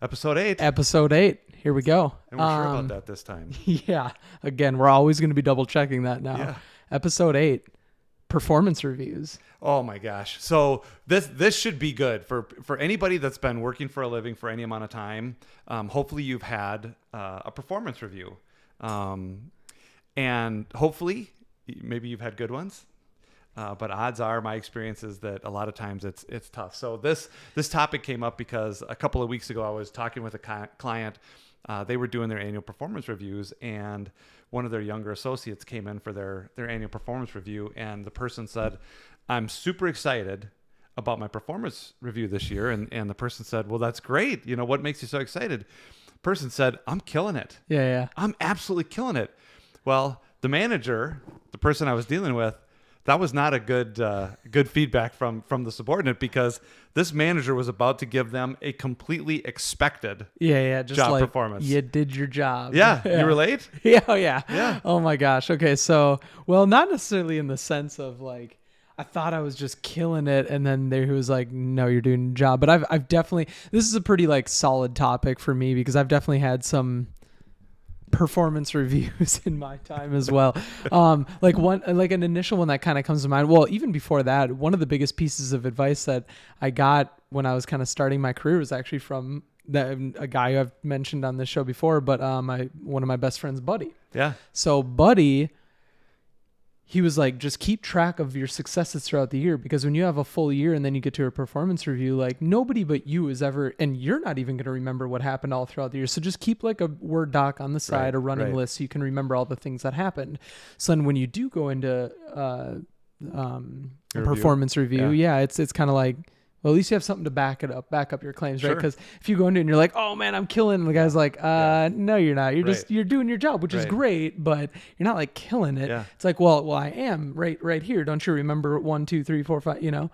Episode 8. Episode 8. Here we go. And we're sure about that this time. Yeah. Again, we're always going to be double checking that now. Yeah. Episode 8. Performance reviews. Oh my gosh. So this should be good for anybody that's been working for a living for any amount of time. Hopefully you've had a performance review. And hopefully maybe you've had good ones. But odds are my experience is that a lot of times it's tough. So this topic came up because a couple of weeks ago I was talking with a client. They were doing their annual performance reviews, and one of their younger associates came in for their annual performance review, and the person said, "I'm super excited about my performance review this year." And the person said, "Well, that's great. You know, what makes you so excited?" The person said, "I'm killing it. Yeah. I'm absolutely killing it." Well, the manager, the person I was dealing with, that was not a good feedback from the subordinate, because this manager was about to give them a completely expected Just job like performance. You did your job. Yeah. You relate? Yeah. Oh my gosh. Okay. So, well, not necessarily in the sense of like, I thought I was just killing it, and then there he was like, "No, you're doing your job." But I've definitely, this is a pretty like solid topic for me, because I've definitely had some performance reviews in my time as well. Like an initial one that kind of comes to mind. Well, even before that, one of the biggest pieces of advice that I got when I was kind of starting my career was actually from a guy who I've mentioned on this show before, but one of my best friends, Buddy. Yeah. So Buddy, he was like, just keep track of your successes throughout the year, because when you have a full year and then you get to a performance review, like nobody but you is ever, and you're not even going to remember what happened all throughout the year. So just keep like a Word doc on the side, a running list, so you can remember all the things that happened. So then when you do go into a performance review, it's kind of like, well, at least you have something to back up your claims, right? Because if you go into it and you're like, "Oh man, I'm killing," and the guy's like, "No, you're not. You're doing your job, which is great, but you're not like killing it." Yeah. It's like, well, I am right here. Don't you remember 1, 2, 3, 4, 5? You know.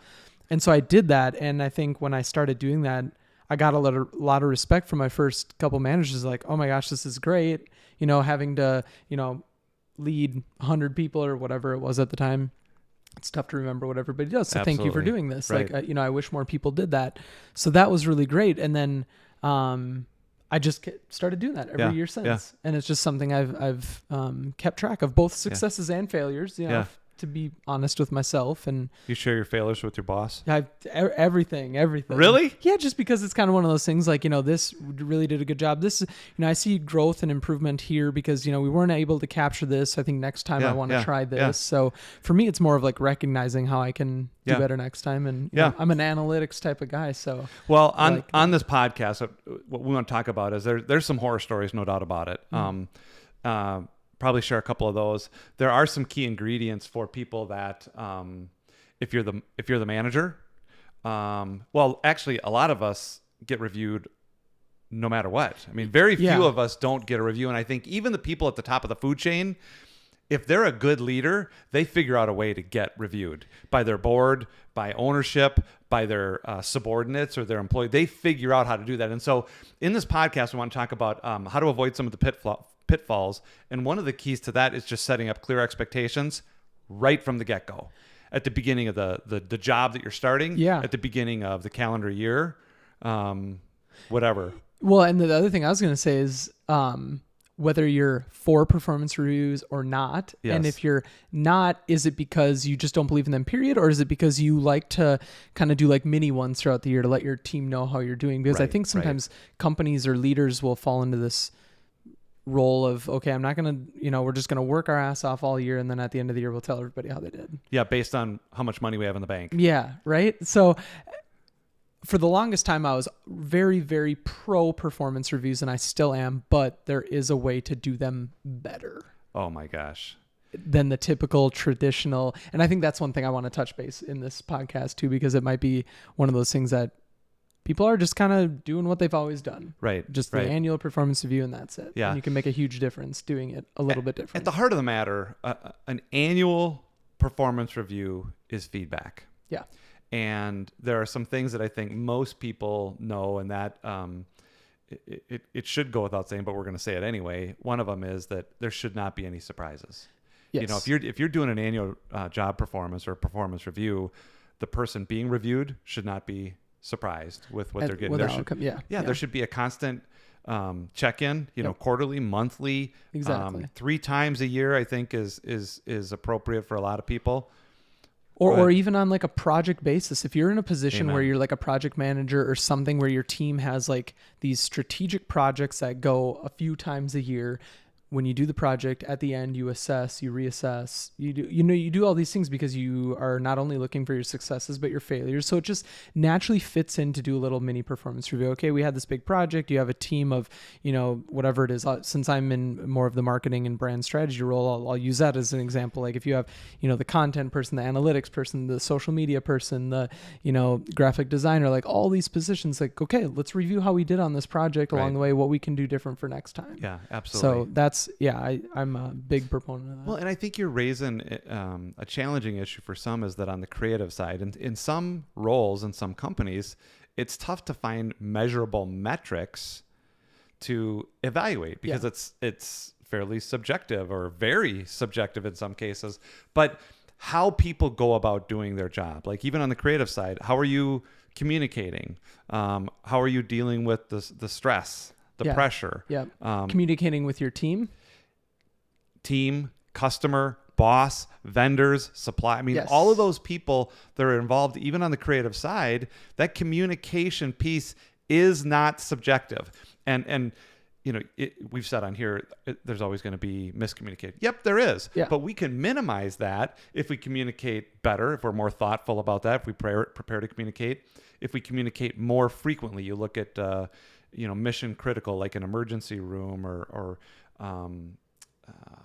And so I did that, and I think when I started doing that, I got a lot of respect from my first couple managers. Like, "Oh my gosh, this is great." You know, having to lead 100 people or whatever it was at the time. It's tough to remember what everybody does. So Thank you for doing this. Right. Like, I wish more people did that. So that was really great. And then I just started doing that every year since. Yeah. And it's just something I've kept track of, both successes and failures, to be honest with myself. And you share your failures with your boss? Everything. Really? Yeah, just because it's kind of one of those things like, this really did a good job. This, I see growth and improvement here because, we weren't able to capture this. I think next time I want to try this. Yeah. So for me, it's more of like recognizing how I can do better next time. And I'm an analytics type of guy. So, well, on this podcast, what we want to talk about is there's some horror stories, no doubt about it. Probably share a couple of those. There are some key ingredients for people that, if you're the manager, well, actually a lot of us get reviewed no matter what. I mean, very few of us don't get a review. And I think even the people at the top of the food chain, if they're a good leader, they figure out a way to get reviewed by their board, by ownership, by their subordinates or their employee. They figure out how to do that. And so in this podcast, we want to talk about how to avoid some of the pitfalls. And one of the keys to that is just setting up clear expectations right from the get-go. At the beginning of the job that you're starting, at the beginning of the calendar year, whatever. Well, and the other thing I was going to say is whether you're for performance reviews or not, and if you're not, is it because you just don't believe in them, period, or is it because you like to kind of do like mini ones throughout the year to let your team know how you're doing? Because I think sometimes companies or leaders will fall into this role of, okay, I'm not going to, we're just going to work our ass off all year, and then at the end of the year, we'll tell everybody how they did. Yeah, based on how much money we have in the bank. Yeah, right? So for the longest time, I was very, very pro performance reviews, and I still am, but there is a way to do them better. Oh my gosh. Than the typical traditional. And I think that's one thing I want to touch base in this podcast too, because it might be one of those things that people are just kind of doing what they've always done. Right. Just the annual performance review, and that's it. Yeah. And you can make a huge difference doing it a little bit different. At the heart of the matter, an annual performance review is feedback. Yeah. And there are some things that I think most people know, and that it should go without saying, but we're going to say it anyway. One of them is that there should not be any surprises. Yes. If you're doing an annual job performance or a performance review, the person being reviewed should not be surprised with what they're getting. With There the should, outcome. Yeah. there should be a constant check-in, quarterly, monthly, Exactly. 3 times a year, I think is appropriate for a lot of people. Or even on like a project basis. If you're in a position Amen. where you're like a project manager or something where your team has like these strategic projects that go a few times a year, when you do the project at the end, you assess, you reassess, you do all these things because you are not only looking for your successes, but your failures. So it just naturally fits in to do a little mini performance review. Okay, we had this big project. You have a team of, whatever it is. Since I'm in more of the marketing and brand strategy role, I'll use that as an example. Like if you have, the content person, the analytics person, the social media person, the, graphic designer, like all these positions, like, okay, let's review how we did on this project along the way, what we can do different for next time. Yeah, absolutely. So that's, I'm a big proponent of that. Well, and I think you're raising a challenging issue for some is that on the creative side, and in some roles in some companies, it's tough to find measurable metrics to evaluate because it's fairly subjective or very subjective in some cases. But how people go about doing their job, like even on the creative side, how are you communicating? How are you dealing with the stress? The pressure. Yeah. Communicating with your team, customer, boss, vendors, supply. I mean, all of those people that are involved, even on the creative side, that communication piece is not subjective. And we've said on here, there's always going to be miscommunication. Yep, there is. Yeah. But we can minimize that if we communicate better, if we're more thoughtful about that, if we prepare to communicate, if we communicate more frequently. You look at mission critical, like an emergency room or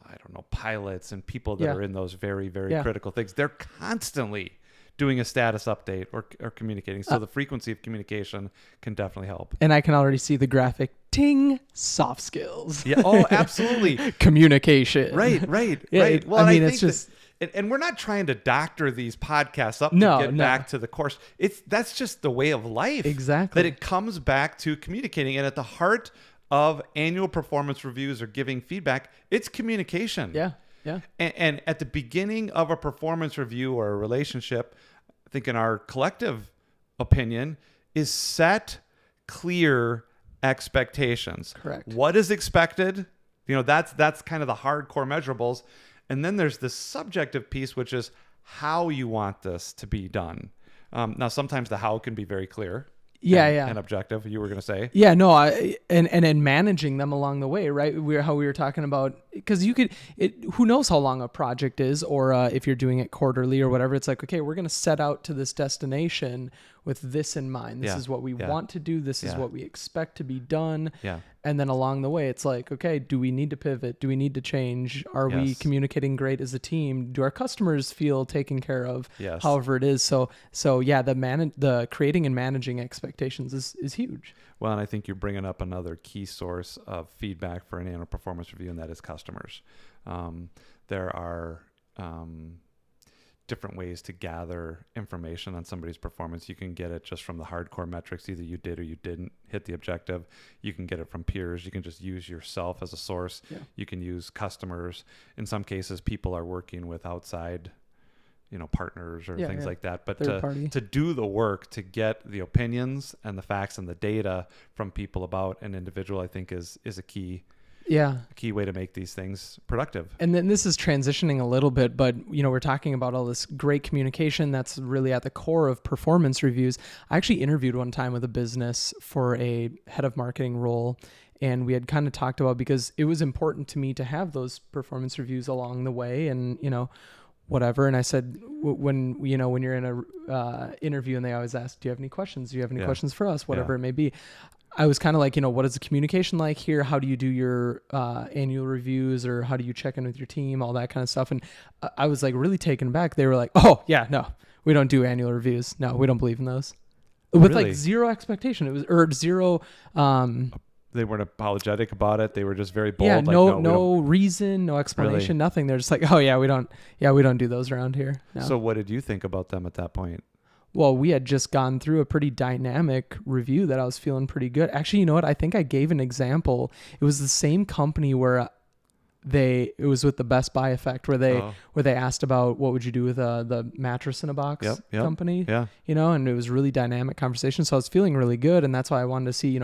I don't know, pilots and people that are in those very, very critical things. They're constantly doing a status update or communicating. So the frequency of communication can definitely help. And I can already see the graphic ting soft skills. Yeah. Oh, absolutely. Communication. Right. Yeah, Well, I mean, it's just... And we're not trying to doctor these podcasts up to get back to the course. That's just the way of life. Exactly. That it comes back to communicating. And at the heart of annual performance reviews or giving feedback, it's communication. Yeah. And at the beginning of a performance review or a relationship, I think in our collective opinion, is set clear expectations. Correct. What is expected? That's kind of the hardcore measurables. And then there's this subjective piece, which is how you want this to be done. Now, sometimes the how can be very clear. And objective, you were going to say. Yeah, no, and managing them along the way, right? How we were talking about, because who knows how long a project is, or if you're doing it quarterly or whatever, it's like, okay, we're going to set out to this destination with this in mind. This is what we want to do. This is what we expect to be done. Yeah. And then along the way, it's like, okay, do we need to pivot? Do we need to change? Are we communicating great as a team? Do our customers feel taken care of? Yes. However it is. So the creating and managing expectations is huge. Well, and I think you're bringing up another key source of feedback for an annual performance review, and that is customers. There are different ways to gather information on somebody's performance. You can get it just from the hardcore metrics. Either you did or you didn't hit the objective. You can get it from peers. You can just use yourself as a source. Yeah. You can use customers. In some cases, people are working with outside, partners or things like that. But to do the work, to get the opinions and the facts and the data from people about an individual, I think is a key way to make these things productive. And then this is transitioning a little bit, but we're talking about all this great communication that's really at the core of performance reviews. I actually interviewed one time with a business for a head of marketing role, and we had kind of talked about, because it was important to me to have those performance reviews along the way, and whatever. And I said, when you're in a interview and they always ask, do you have any questions? Do you have any questions for us? Whatever it may be. I was kind of like, what is the communication like here? How do you do your annual reviews, or how do you check in with your team? All that kind of stuff. And I was like really taken aback. They were like, oh yeah, no, we don't do annual reviews. No, we don't believe in those. With like zero expectation. It was, or zero, they weren't apologetic about it. They were just very bold. Yeah, no reason, no explanation, nothing. They're just like, oh yeah, we don't do those around here. No. So what did you think about them at that point? Well, we had just gone through a pretty dynamic review that I was feeling pretty good. Actually, you know what? I think I gave an example. It was the same company where it was with the Best Buy effect where Oh. they asked about what would you do with the mattress in a box Yep. company, Yeah. And it was really dynamic conversation. So I was feeling really good. And that's why I wanted to see,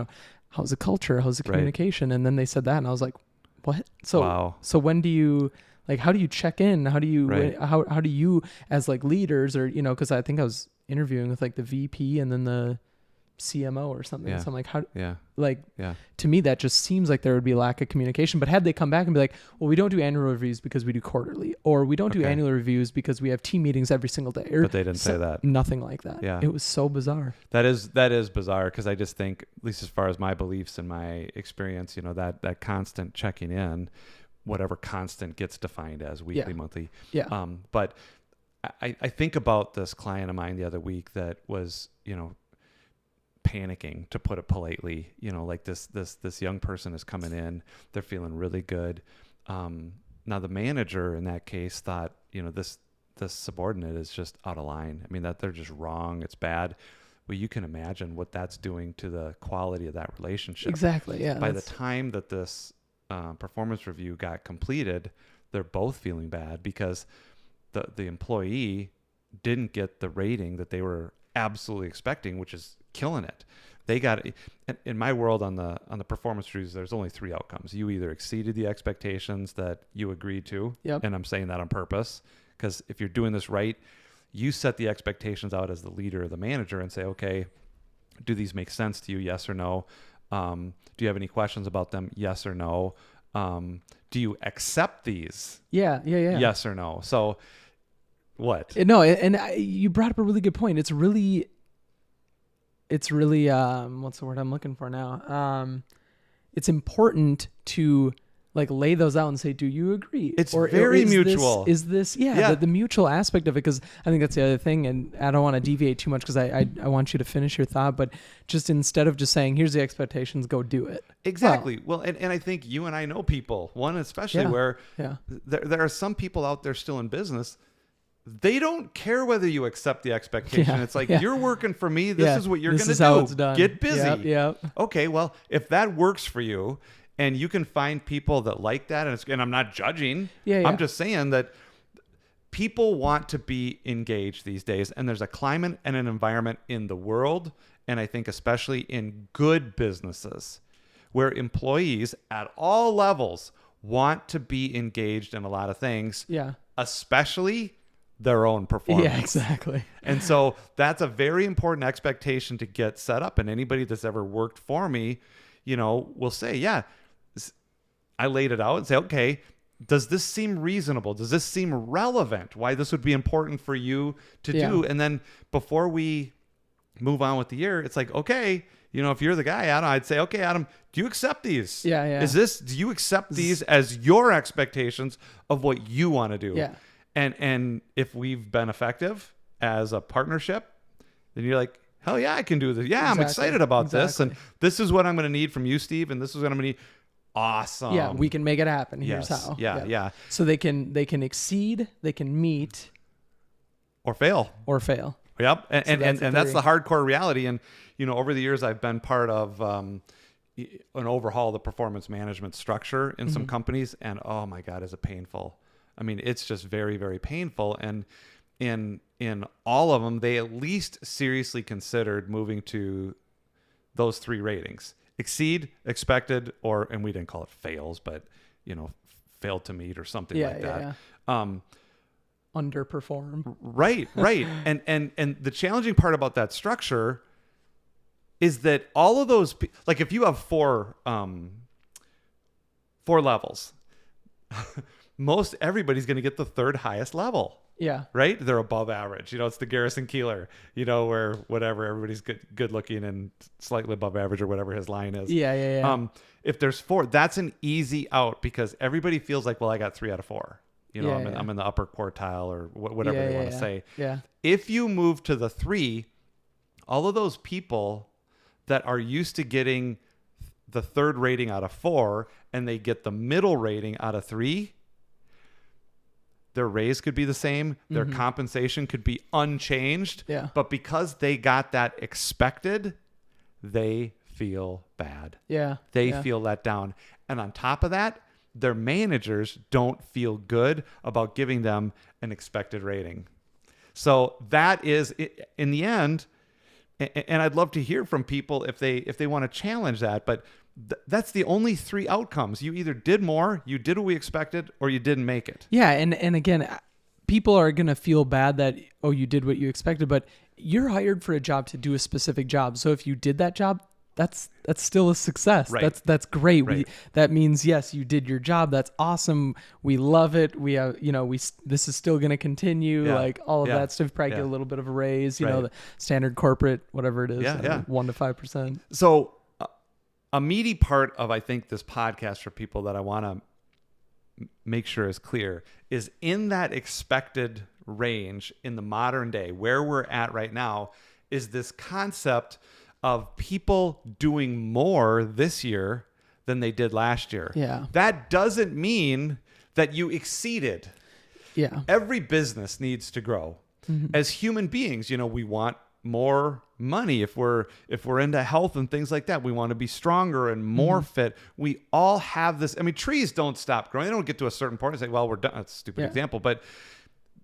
how's the culture? How's the Right. communication? And then they said that and I was like, what? So, Wow. so when do you, like, how do you check in? How do you, Right. how do you as like leaders or, cause I think I was interviewing with like the VP and then the CMO or something. Yeah. So I'm like, how, Yeah. like, Yeah. to me, that just seems like there would be a lack of communication. But had they come back and be like, well, we don't do annual reviews because we do quarterly, or we don't do Okay. annual reviews because we have team meetings every single day, or But they didn't say that. Nothing like that. Yeah. It was so bizarre. That is bizarre because I just think, at least as far as my beliefs and my experience, that constant checking in, whatever constant gets defined as weekly, Yeah. monthly. Yeah. But I think about this client of mine the other week that was, panicking, to put it politely. Like this young person is coming in, they're feeling really good. Now the manager in that case thought, this subordinate is just out of line. I mean, that they're just wrong. It's bad. Well, you can imagine what that's doing to the quality of that relationship. Exactly. Yeah. By the time that this performance review got completed, they're both feeling bad because the employee didn't get the rating that they were absolutely expecting, which is killing it. They got, in my world on the performance reviews, there's only 3 outcomes. You either exceeded the expectations that you agreed to, Yep. and I'm saying that on purpose, because if you're doing this right, you set the expectations out as the leader or the manager and say, okay, do these make sense to you? Yes or no? Do you have any questions about them? Yes or no? Do you accept these? Yeah. Yes or no? So what? No, and you brought up a really good point. It's really what's the word I'm looking for now? It's important to like lay those out and say, do you agree? It's very is mutual. This the mutual aspect of it? Because I think that's the other thing, and I don't want to deviate too much because I want you to finish your thought, but just instead of just saying, here's the expectations, go do it. Exactly. Well, and I think you and I know people, one especially where there are some people out there still in business. They don't care whether you accept the expectation. It's like, you're working for me. This is what you're going to do. How it's done. Get busy. Yep. Okay, well, if that works for you and you can find people that like that, and I'm not judging. I'm just saying that people want to be engaged these days, and there's a climate and an environment in the world, and I think especially in good businesses, where employees at all levels want to be engaged in a lot of things, especially their own performance. Yeah, exactly. And so that's a very important expectation to get set up. And anybody that's ever worked for me, will say, I laid it out and say, okay, does this seem reasonable? Does this seem relevant? Why this would be important for you to do? And then before we move on with the year, it's like, okay, if you're the guy, Adam, I'd say, okay, Adam, do you accept these? Do you accept these as your expectations of what you want to do? Yeah. And if we've been effective as a partnership, then you're like, hell yeah, I can do this. Yeah, I'm excited about this. And this is what I'm going to need from you, Steve. And this is what I'm going to need. Awesome. Yeah, we can make it happen. Here's how. Yeah. So they can exceed, they can meet. Or fail. Yep. And that's the hardcore reality. And, over the years, I've been part of an overhaul of the performance management structure in some companies. And, oh, my God, is it painful. I mean, it's just very, very painful. And in all of them, they at least seriously considered moving to those 3 ratings: exceed, expected, and we didn't call it fails, but failed to meet or something like that. Underperform. Right. And the challenging part about that structure is that all of those, like if you have 4 levels, most everybody's going to get the 3rd highest level. Yeah. Right? They're above average. It's the Garrison Keillor, where whatever, everybody's good looking and slightly above average or whatever his line is. Yeah. If there's 4, that's an easy out because everybody feels like, well, I got 3 out of 4. I'm in the upper quartile or whatever they want to say. Yeah. If you move to the 3, all of those people that are used to getting the 3rd rating out of 4 and they get the middle rating out of 3, their raise could be the same. Their compensation could be unchanged. Yeah. But because they got that expected, they feel bad. Yeah. They feel let down. And on top of that, their managers don't feel good about giving them an expected rating. So that is, in the end, and I'd love to hear from people if they want to challenge that, but that's the only three outcomes. You either did more, you did what we expected, or you didn't make it. Yeah, and again, people are going to feel bad that, oh, you did what you expected, but you're hired for a job to do a specific job. So if you did that job, that's still a success. Right. That's great. Right. That means, yes, you did your job. That's awesome. We love it. We have, this is still going to continue. Yeah. Like all of Yeah. that stuff. Probably Yeah. get a little bit of a raise, Right. the standard corporate, whatever it is, Yeah. 1 to 5%. So a meaty part of, I think, this podcast for people that I want to make sure is clear is in that expected range in the modern day, where we're at right now, is this concept of people doing more this year than they did last year. Yeah. That doesn't mean that you exceeded. Yeah. Every business needs to grow. As human beings, we want more money. If we're into health and things like that, we want to be stronger and more fit. We all have this. I mean, trees don't stop growing. They don't get to a certain point and say, well, we're done. That's a stupid example, but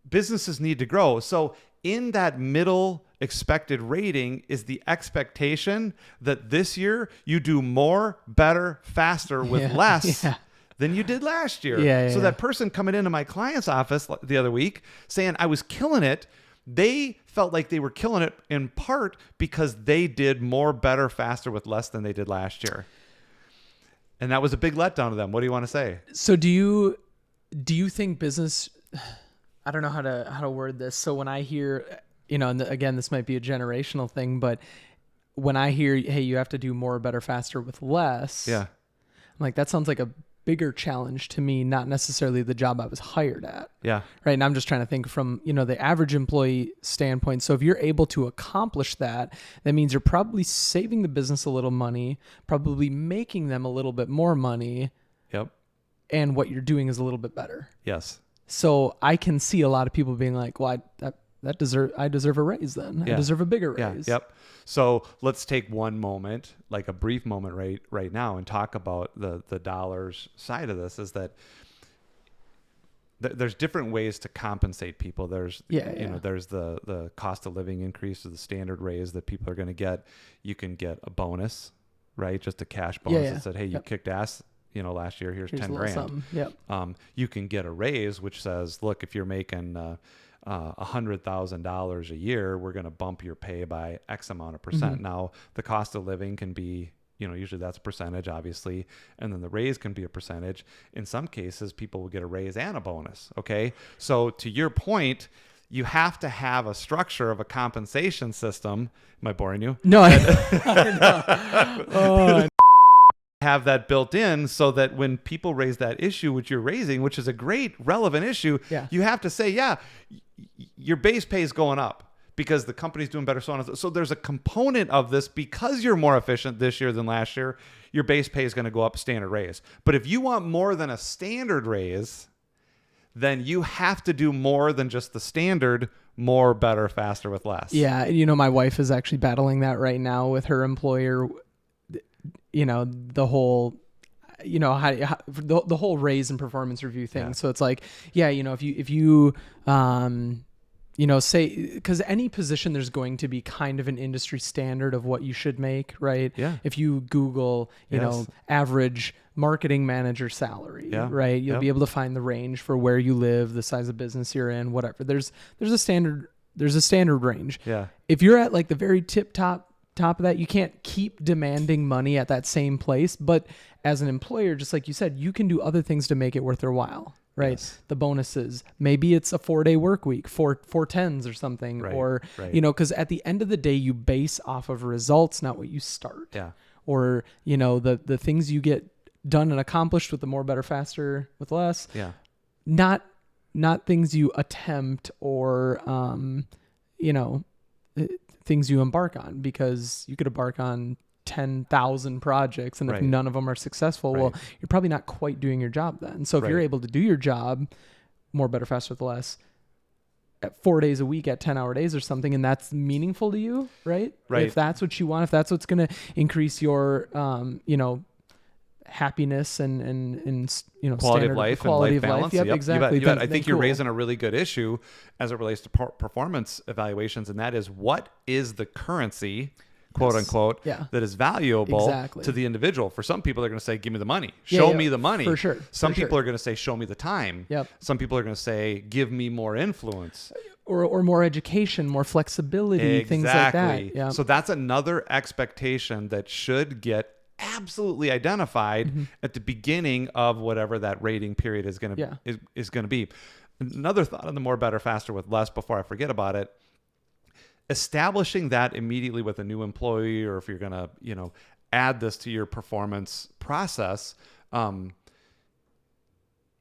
businesses need to grow. So in that middle expected rating is the expectation that this year you do more, better, faster with less than you did last year. So that person coming into my client's office the other week saying I was killing it, they felt like they were killing it in part because they did more, better, faster with less than they did last year. And that was a big letdown to them. What do you want to say? So do you think business, I don't know how to word this. So when I hear, and again, this might be a generational thing, but when I hear, hey, you have to do more, better, faster with less. Yeah. I'm like, that sounds like a bigger challenge to me, not necessarily the job I was hired at. Yeah. Right. And I'm just trying to think from, the average employee standpoint. So if you're able to accomplish that, that means you're probably saving the business a little money, probably making them a little bit more money. Yep. And what you're doing is a little bit better. Yes. So I can see a lot of people being like, well, I deserve a raise then. Yeah. I deserve a bigger raise. Yeah. Yep. So let's take one moment, like a brief moment right now, and talk about the dollars side of this. Is that there's different ways to compensate people. There's there's the cost of living increase or the standard raise that people are going to get. You can get a bonus, right? Just a cash bonus that said, hey, you kicked ass, last year. Here's 10 grand. Yep. You can get a raise which says, look, if you're making $100,000 a year, we're going to bump your pay by X amount of percent. Now, the cost of living can be, usually that's a percentage, obviously, and then the raise can be a percentage. In some cases, people will get a raise and a bonus. Okay. So to your point, you have to have a structure of a compensation system. Am I boring you? No, I know. Oh, have that built in so that when people raise that issue which you're raising, which is a great relevant issue, you have to say, your base pay is going up because the company's doing better. So there's a component of this because you're more efficient this year than last year, your base pay is going to go up, standard raise. But if you want more than a standard raise, then you have to do more than just the standard, more, better, faster with less. Yeah. My wife is actually battling that right now with her employer. The whole, the whole raise and performance review thing. Yeah. So it's like, if you, say, because any position, there's going to be kind of an industry standard of what you should make, right? Yeah. If you Google, average marketing manager salary, right? You'll be able to find the range for where you live, the size of business you're in, whatever. There's a standard range. Yeah. If you're at like the very top of that, you can't keep demanding money at that same place. But as an employer, just like you said, you can do other things to make it worth their while, right? Yes. The bonuses, maybe it's a 4-day work week, 4-10s or something, or, because at the end of the day, you base off of results, not what you start. Yeah. Or, the things you get done and accomplished with the more, better, faster with less. Yeah. Not things you attempt or, things you embark on, because you could embark on 10,000 projects and if none of them are successful, well, you're probably not quite doing your job then. So if you're able to do your job more, better, faster with less at 4 days a week at 10-hour days or something, and that's meaningful to you, right? If that's what you want, if that's what's going to increase your, happiness and quality standard of life quality and life of balance. life. Yep, exactly. You bet. I Then think you're cool. raising a really good issue as it relates to performance evaluations, and that is, what is the currency, quote unquote, Yeah. that is valuable Exactly. to the individual? For some people, they're going to say, give me the money, Yeah, show yeah, me the money. for sure, Some for sure. people are going to say, show me the time. Yep. Some people are going to say, give me more influence. Or more education, more flexibility, things like that. Yeah. So that's another expectation that should get absolutely identified at the beginning of whatever that rating period is going to is going to be. Another thought on the more, better, faster with less before I forget about it. Establishing that immediately with a new employee, or if you're going to, add this to your performance process,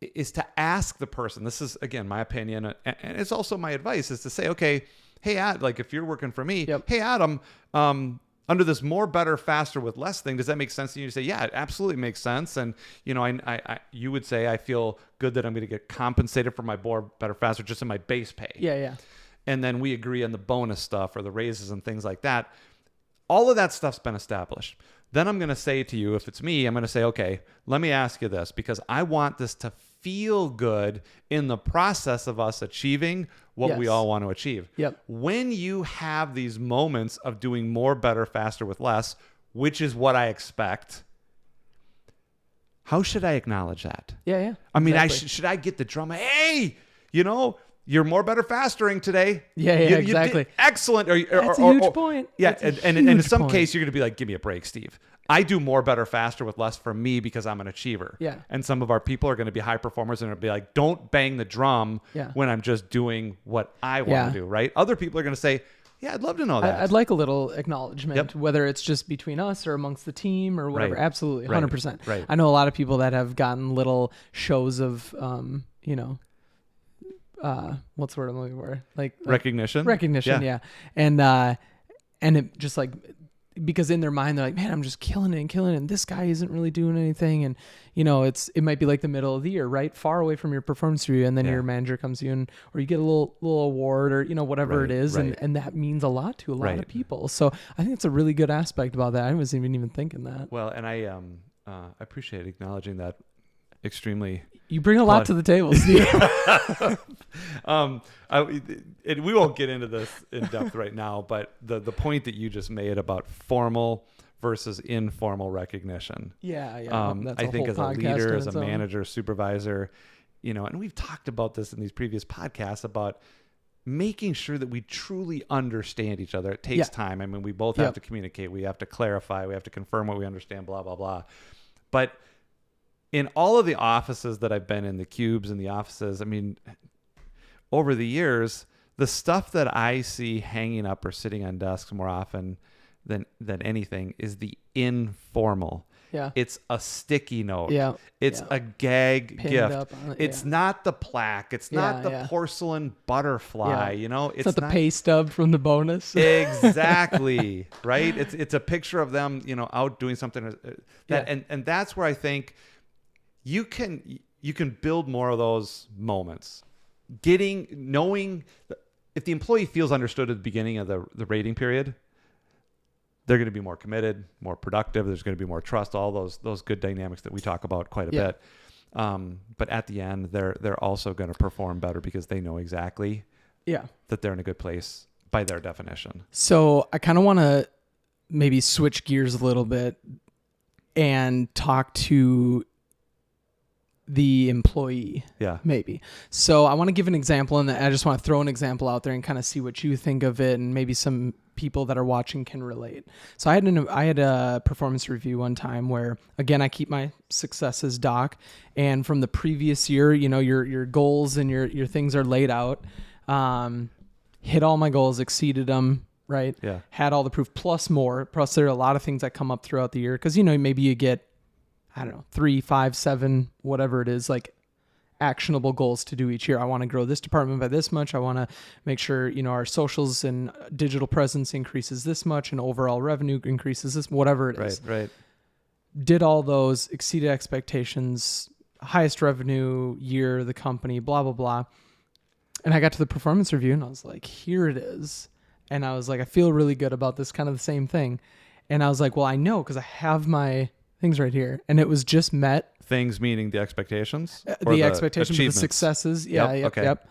is to ask the person. This is, again, my opinion, and it's also my advice, is to say, okay, hey, Ad, like if you're working for me, hey, Adam, under this more, better, faster with less thing, does that make sense to you? You say, yeah, it absolutely makes sense. And, you would say, I feel good that I'm going to get compensated for my more, better, faster just in my base pay. Yeah. And then we agree on the bonus stuff or the raises and things like that. All of that stuff's been established. Then I'm going to say to you, if it's me, I'm going to say, okay, let me ask you this, because I want this to feel good in the process of us achieving what we all want to achieve. Yep. When you have these moments of doing more, better, faster with less, which is what I expect, how should I acknowledge that? Yeah. I mean, should I get the drama? Hey, you're more, better, fastering today. Yeah, exactly. You did excellent. That's a huge point. Yeah, That's and in some case, you're going to be like, give me a break, Steve. I do more, better, faster with less for me because I'm an achiever. Yeah. And some of our people are going to be high performers and it'll be like, don't bang the drum when I'm just doing what I want to do, right? Other people are going to say, yeah, I'd love to know that. I'd like a little acknowledgement, whether it's just between us or amongst the team or whatever. Right. Absolutely, 100%. Right. I know a lot of people that have gotten little shows of, what's the word I'm looking for? Like recognition. Recognition, yeah. And it just like, because in their mind they're like, man, I'm just killing it, and this guy isn't really doing anything, and it might be like the middle of the year, right, far away from your performance review, and then your manager comes to you or you get a little award or whatever it is, and that means a lot to a lot of people. So I think it's a really good aspect about that. I wasn't even thinking that. Well, and I appreciate acknowledging that extremely. You bring a lot to the table, Steve. We won't get into this in depth right now, but the point that you just made about formal versus informal recognition. Yeah. I think as a leader, as a manager, supervisor, and we've talked about this in these previous podcasts about making sure that we truly understand each other. It takes time. I mean, we both have to communicate. We have to clarify. We have to confirm what we understand, blah, blah, blah. But in all of the offices that I've been in, the cubes and the offices, I mean, over the years, the stuff that I see hanging up or sitting on desks more often than anything is the informal. Yeah. It's a sticky note. Yeah. It's a gag Pinned gift. up on it, It's not the plaque. It's not the porcelain butterfly. It's not the pay stub from the bonus. Exactly. Right. It's a picture of them, out doing something and that's where I think you can build more of those moments. Knowing if the employee feels understood at the beginning of the rating period, they're going to be more committed, more productive. There's going to be more trust, all those good dynamics that we talk about quite a bit. But at the end, they're also going to perform better because they know exactly that they're in a good place by their definition. So I kind of want to maybe switch gears a little bit and talk to the employee. Maybe. So I want to give an example, and I just want to throw an example out there and kind of see what you think of it, and maybe some people that are watching can relate. So I had a performance review one time where, again, I keep my successes doc, and from the previous year, your goals and your things are laid out. Hit all my goals, exceeded them. Right. Yeah. Had all the proof plus more. Plus there are a lot of things that come up throughout the year. Cause maybe you get, 3, 5, 7, whatever it is, like actionable goals to do each year. I want to grow this department by this much. I want to make sure, our socials and digital presence increases this much and overall revenue increases this, whatever it is. Right. Did all those, exceeded expectations, highest revenue year of the company, blah, blah, blah. And I got to the performance review and I was like, here it is. And I was like, I feel really good about this, kind of the same thing. And I was like, well, I know, because I have my things right here. And it was just met. Things meaning the expectations? Or The expectations, the successes. Yeah. Yep.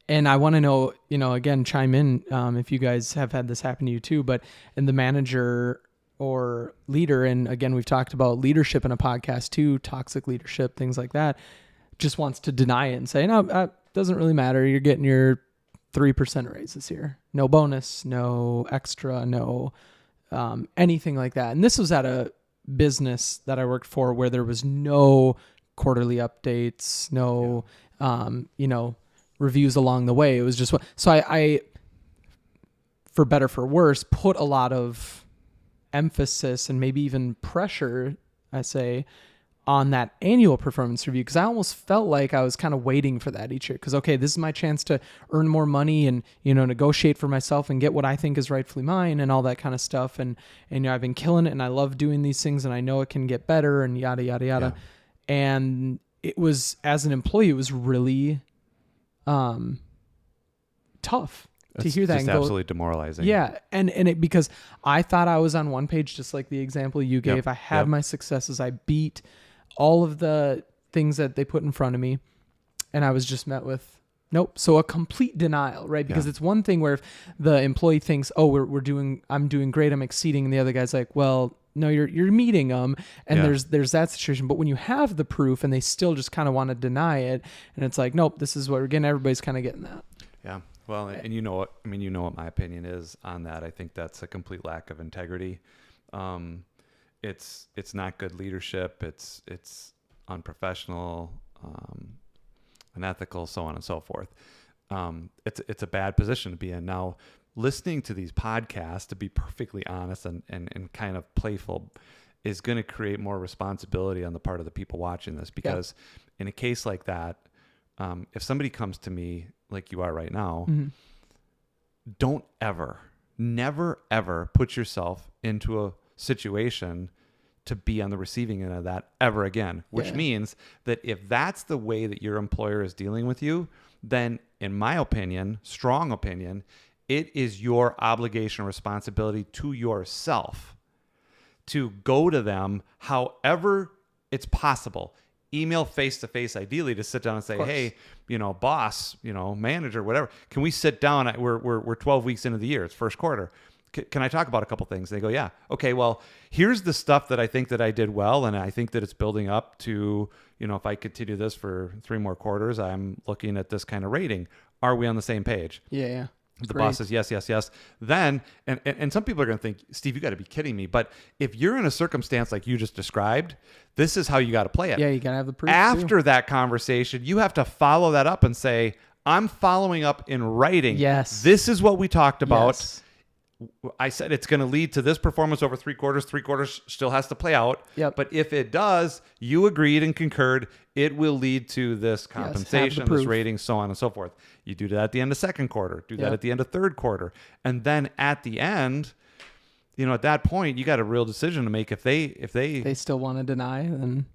And I want to know, again, chime in if you guys have had this happen to you too, but in the manager or leader, and again, we've talked about leadership in a podcast too, toxic leadership, things like that, just wants to deny it and say, no, it doesn't really matter. You're getting your 3% raise this year. No bonus, no extra, no anything like that. And this was at a business that I worked for where there was no quarterly updates, no, reviews along the way. It was just so I for better for worse put a lot of emphasis and maybe even pressure, I say, on that annual performance review, because I almost felt like I was kind of waiting for that each year, because okay, this is my chance to earn more money and negotiate for myself and get what I think is rightfully mine and all that kind of stuff, and I've been killing it and I love doing these things and I know it can get better and yada yada yada. And it was, as an employee, it was really tough to hear that. It's absolutely demoralizing. Yeah. And it, because I thought I was on one page, just like the example you gave. I had my successes. I beat all of the things that they put in front of me. And I was just met with, nope. So a complete denial, right? Because it's one thing where if the employee thinks, oh, I'm doing great, I'm exceeding. And the other guy's like, well, no, you're meeting them. And there's that situation. But when you have the proof and they still just kind of want to deny it, and it's like, nope, this is what we're getting. Everybody's kind of getting that. Yeah. Well, and you know what my opinion is on that. I think that's a complete lack of integrity. It's not good leadership. It's unprofessional, unethical, so on and so forth. It's a bad position to be in. Now, listening to these podcasts, to be perfectly honest and kind of playful, is going to create more responsibility on the part of the people watching this, because in a case like that, if somebody comes to me like you are right now, don't never ever put yourself into a situation to be on the receiving end of that ever again, which means that if that's the way that your employer is dealing with you, then in my opinion, strong opinion, it is your obligation or responsibility to yourself to go to them however it's possible. Email face-to-face, ideally, to sit down and say, hey, boss, manager, whatever, can we sit down? We're 12 weeks into the year. It's first quarter. Can I talk about a couple things? They go, yeah. Okay, well, here's the stuff that I think that I did well, and I think that it's building up to, if I continue this for 3 more quarters, I'm looking at this kind of rating. Are we on the same page? Yeah. The boss says, yes. Then, and some people are going to think, Steve, you got to be kidding me. But if you're in a circumstance like you just described, this is how you got to play it. Yeah, you got to have the proof. After that conversation, you have to follow that up and say, I'm following up in writing. Yes. This is what we talked about. Yes. I said it's going to lead to this performance over 3 quarters. 3 quarters still has to play out. Yep. But if it does, you agreed and concurred, it will lead to this compensation, this rating, so on and so forth. You do that at the end of second quarter. Do that at the end of third quarter. And then at the end, at that point, you got a real decision to make. If they still want to deny, then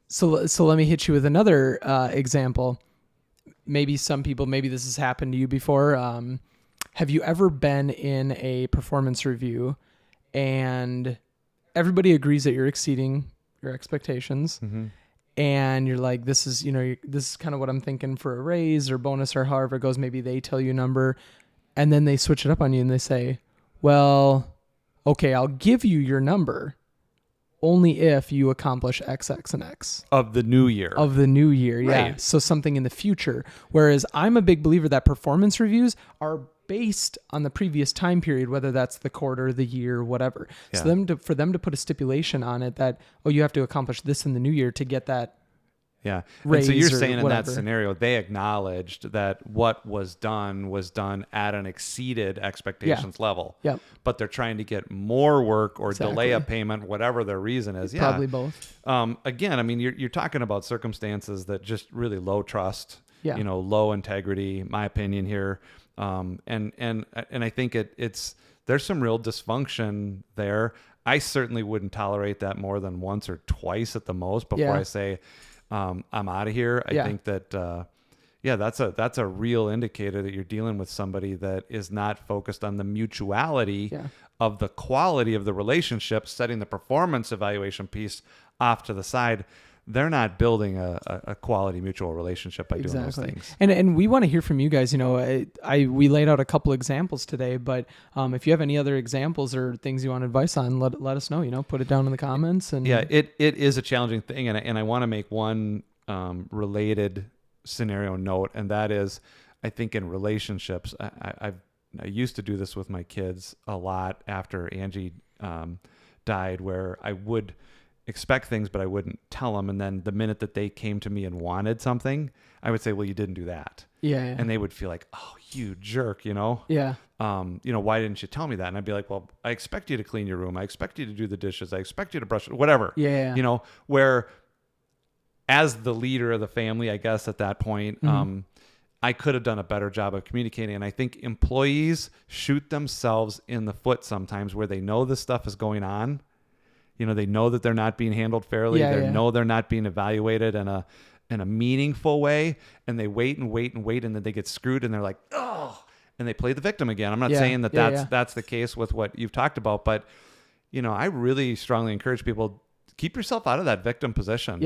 so let me hit you with another example. Maybe this has happened to you before. Have you ever been in a performance review and everybody agrees that you're exceeding your expectations, and you're like, this is kind of what I'm thinking for a raise or bonus or however it goes. Maybe they tell you a number, and then they switch it up on you and they say, well, okay, I'll give you your number only if you accomplish X, X, and X. Of the new year, yeah. Right. So something in the future. Whereas I'm a big believer that performance reviews are based on the previous time period, whether that's the quarter, the year, whatever. Yeah. So for them to put a stipulation on it that, you have to accomplish this in the new year to get that. Yeah. Raise, and so you're saying whatever. In that scenario, they acknowledged that what was done at an exceeded expectations level. Yep. But they're trying to get more work or delay a payment, whatever their reason is. Probably both. Again, you're talking about circumstances that just really low trust, low integrity, my opinion here. And I think it's there's some real dysfunction there. I certainly wouldn't tolerate that more than once or twice at the most before I say, I'm out of here. I think that, Yeah, that's a real indicator that you're dealing with somebody that is not focused on the mutuality of the quality of the relationship, setting the performance evaluation piece off to the side. They're not building a quality mutual relationship by doing those things. And we want to hear from you guys. We laid out a couple examples today, but if you have any other examples or things you want advice on, let us know. Put it down in the comments. And it is a challenging thing, and I want to make one related scenario note, and that is, I think in relationships, I used to do this with my kids a lot after Angie died, where I would expect things, but I wouldn't tell them. And then the minute that they came to me and wanted something, I would say, well, you didn't do that. Yeah. And they would feel like, oh, you jerk, Yeah. Why didn't you tell me that? And I'd be like, well, I expect you to clean your room. I expect you to do the dishes. I expect you to brush it, whatever. Yeah. Where as the leader of the family, I guess at that point, I could have done a better job of communicating. And I think employees shoot themselves in the foot sometimes where they know this stuff is going on. They know that they're not being handled fairly. They know they're not being evaluated in a meaningful way. And they wait and wait and wait. And then they get screwed and they're like, oh, and they play the victim again. I'm not saying that that's the case with what you've talked about, but I really strongly encourage people, keep yourself out of that victim position.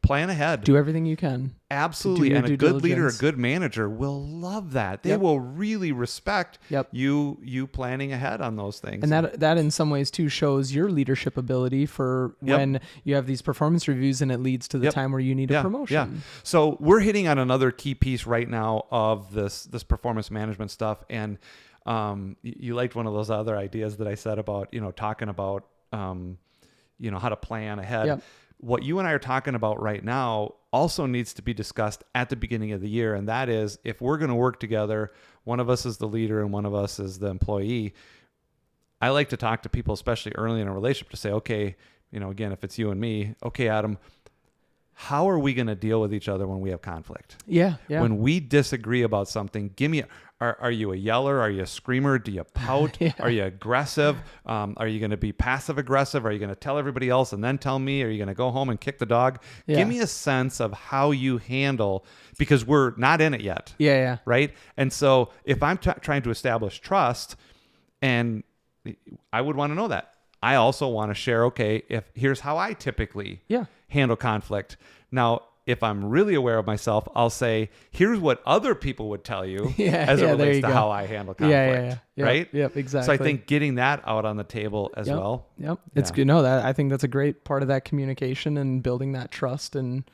Plan ahead. Do everything you can. Absolutely. And a good leader, a good manager will love that. They will really respect you planning ahead on those things. And that in some ways too shows your leadership ability for when you have these performance reviews and it leads to the time where you need a promotion. Yeah. So we're hitting on another key piece right now of this performance management stuff. And you liked one of those other ideas that I said about, talking about how to plan ahead. Yep. What you and I are talking about right now also needs to be discussed at the beginning of the year. And that is, if we're going to work together, one of us is the leader and one of us is the employee. I like to talk to people, especially early in a relationship, to say, okay, again, if it's you and me, okay, Adam, how are we going to deal with each other when we have conflict? Yeah. When we disagree about something, give me are you a yeller? Are you a screamer? Do you pout? Are you aggressive? Are you going to be passive aggressive? Are you going to tell everybody else and then tell me? Are you going to go home and kick the dog? Yeah. Give me a sense of how you handle, because we're not in it yet. Yeah. Right? And so if I'm trying to establish trust, and I would want to know that. I also want to share, okay, here's how I typically handle conflict. Now, if I'm really aware of myself, I'll say, here's what other people would tell you as it relates to how I handle conflict. Right? Yep, exactly. So I think getting that out on the table as well. Yep. It's good. No, I think that's a great part of that communication and building that trust and,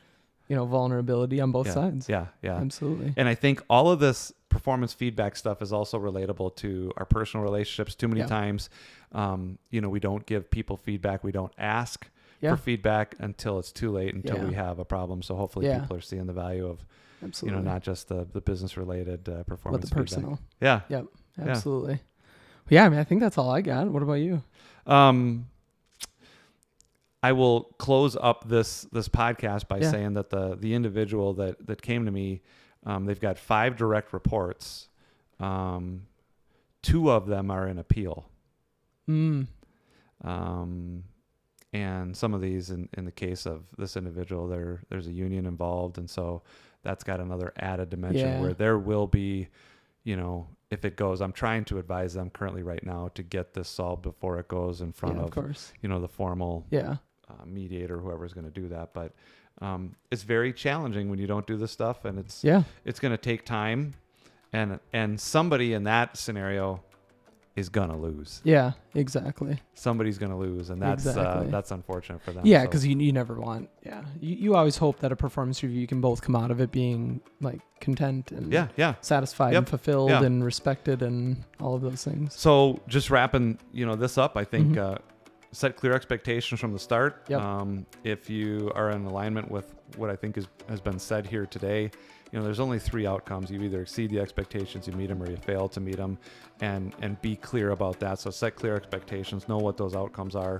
vulnerability on both sides. Yeah. Absolutely. And I think all of this performance feedback stuff is also relatable to our personal relationships. Too many times, we don't give people feedback. We don't ask for feedback until it's too late, until we have a problem. So hopefully people are seeing the value of, not just the business related performance, but the personal. Feedback. Yeah. Yep. Absolutely. Yeah. I think that's all I got. What about you? I will close up this podcast by saying that the individual that came to me, they've got 5 direct reports. 2 of them are in appeal. And some of these, in the case of this individual, there's a union involved. And so that's got another added dimension where there will be, if it goes, I'm trying to advise them currently right now to get this solved before it goes in front of the formal mediator, whoever's going to do that. But it's very challenging when you don't do this stuff, and it's going to take time, and somebody in that scenario is going to lose. Yeah, exactly. Somebody's going to lose, and that's unfortunate for them. Yeah, because you never want, you always hope that a performance review, you can both come out of it being like content and satisfied and fulfilled and respected and all of those things. So just wrapping, this up, I think set clear expectations from the start. If you are in alignment with what I think has been said here today, there's only 3 outcomes. You either exceed the expectations, you meet them, or you fail to meet them, and be clear about that. So set clear expectations, know what those outcomes are.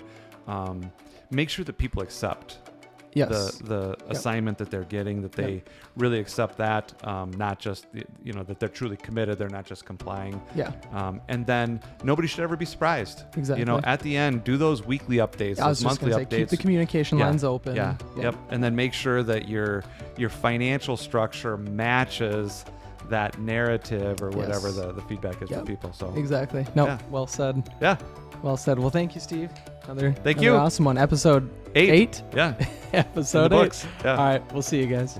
Make sure that people accept Yes. the assignment that they're getting, that they really accept that, not just that they're truly committed, they're not just complying. Yeah. And then nobody should ever be surprised. Exactly. At the end, do those weekly updates, I was those just monthly gonna say, updates. keep the communication lines open. Yeah. Yep. And then make sure that your financial structure matches that narrative or whatever the feedback is from people. So exactly. No, well said. Yeah. Well said. Well, thank you, Steve. Another you. awesome one. Episode 8. Yeah. Episode In the 8. books. Yeah. All right. We'll see you guys.